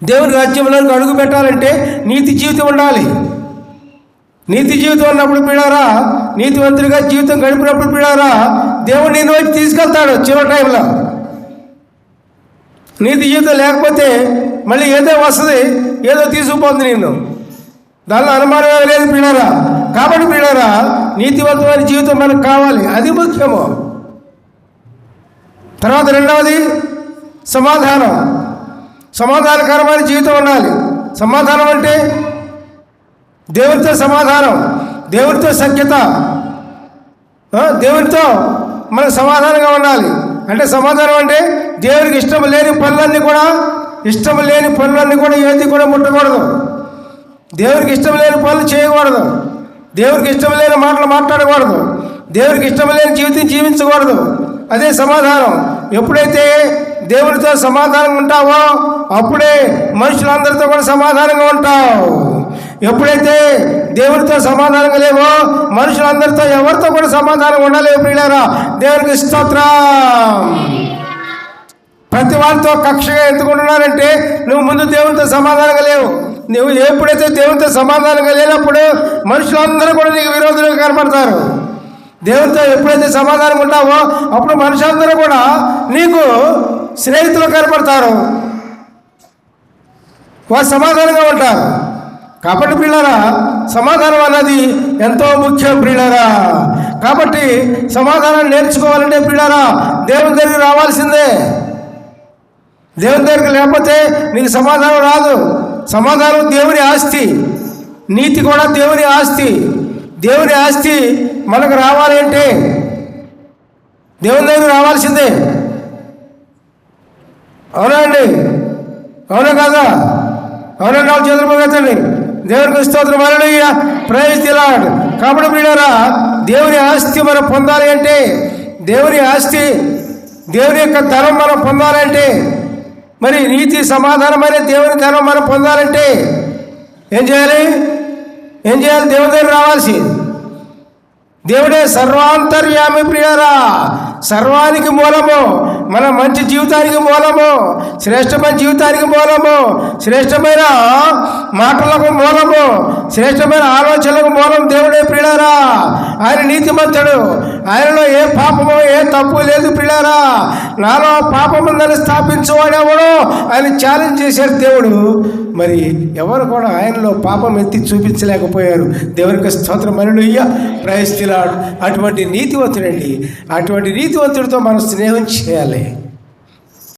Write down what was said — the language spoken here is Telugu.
దేవుని రాజ్యంలోకి అడుగు పెట్టాలంటే నీతి జీవితం ఉండాలి. నీతి జీవితం ఉన్నప్పుడు పిల్లారా, నీతివంతుడిగా జీవితం గడిపినప్పుడు పిల్లారా, దేవుడు నిన్ను వచ్చి తీసుకెళ్తాడు చివరి టైంలో. నీతి జీవితం లేకపోతే మళ్ళీ ఏదో వస్తుంది, ఏదో తీసుకుపోతుంది నిన్ను. దానిలో అనుమానం లేదు పిల్లారా. కాబట్టి పిల్లారా, నీతివంతమైన జీవితం మనకు కావాలి, అది ముఖ్యము. తర్వాత రెండవది సమాధానం. సమాధానకరమైన జీవితం ఉండాలి. సమాధానం అంటే దేవునితో సమాధానం, దేవునితో సఖ్యత, దేవునితో మనకు సమాధానంగా ఉండాలి. అంటే సమాధానం అంటే దేవునికి ఇష్టం లేని పనులన్నీ కూడా ఏది కూడా ముట్టకూడదు. దేవునికి ఇష్టం లేని పనులు చేయకూడదు. దేవునికి ఇష్టం లేని మాటలు మాట్లాడకూడదు. దేవునికి ఇష్టం లేని జీవితం జీవించకూడదు. అదే సమాధానం. ఎప్పుడైతే దేవునితో సమాధానంగా ఉంటావో అప్పుడే మనుషులందరితో కూడా సమాధానంగా ఉంటావు. ఎప్పుడైతే దేవునితో సమాధానంగా లేవో మనుషులందరితో ఎవరితో కూడా సమాధానంగా ఉండలేవు ప్రియులారా. దేవునికి స్తోత్రం. ప్రతి వారితో కక్షగా ఎందుకుంటున్నారంటే నువ్వు ముందు దేవునితో సమాధానంగా లేవు. నువ్వు ఎప్పుడైతే దేవునితో సమాధానంగా లేనప్పుడు మనుషులందరూ కూడా నీకు విరోధులుగా కనపడతారు. దేవునితో ఎప్పుడైతే సమాధానం ఉంటావో అప్పుడు మనుషులందరూ కూడా నీకు స్నేహితులు కనపడతారు, వారు సమాధానంగా ఉంటారు. కాబట్టి ప్రియులారా, సమాధానం అన్నది ఎంతో ముఖ్యం ప్రియులారా. కాబట్టి సమాధానం నేర్చుకోవాలంటే ప్రియులారా దేవుని దగ్గరికి రావాల్సిందే. దేవుని దగ్గరికి లేకపోతే నీకు సమాధానం రాదు. సమాధానం దేవుని ఆస్తి, నీతి కూడా దేవుని ఆస్తి. దేవుని ఆస్తి మనకు రావాలి అంటే దేవుని దగ్గరికి రావాల్సిందే. అవునా అండి? అవునా కాదా? అవునండి. వాళ్ళు చంద్రబాబు దేవునికి స్తోత్రం, హల్లెలూయా, ప్రైజ్ ది లార్డ్. కాబట్టి ప్రియులారా, దేవుని ఆస్తి మనం పొందాలి అంటే, దేవుని ఆస్తి, దేవుని యొక్క ధనం మనం పొందాలంటే, మరి నీతి సమాధానమైన దేవుని ధనం మనం పొందాలంటే ఏం చేయాలి? దేవుని దగ్గర రావాల్సి. దేవుడే సర్వాంతర్యామి ప్రియులారా, సర్వానికి మూలము, మన మంచి జీవితానికి మూలము, శ్రేష్టమైన జీవితానికి మూలము, శ్రేష్టమైన మాటలకు మూలము, శ్రేష్టమైన ఆలోచనలకు మూలం దేవుడే ప్రియులారా. ఆయన నీతిమంతుడు, ఆయనలో ఏ పాపమో ఏ తప్పు లేదు ప్రియులారా. నాలో పాపం ఉందని స్థాపించేవాడెవడో ఆయన ఛాలెంజ్ చేశాడు దేవుడు. మరి ఎవరు కూడా ఆయనలో పాపం ఎత్తి చూపించలేకపోయారు. దేవునికి స్తోత్రం, హల్లెలూయా, ప్రైజ్ ది లార్డ్. అటువంటి నీతివంతుడండి, అటువంటి నీతివంతుడితో మనం స్నేహం చేయాలి.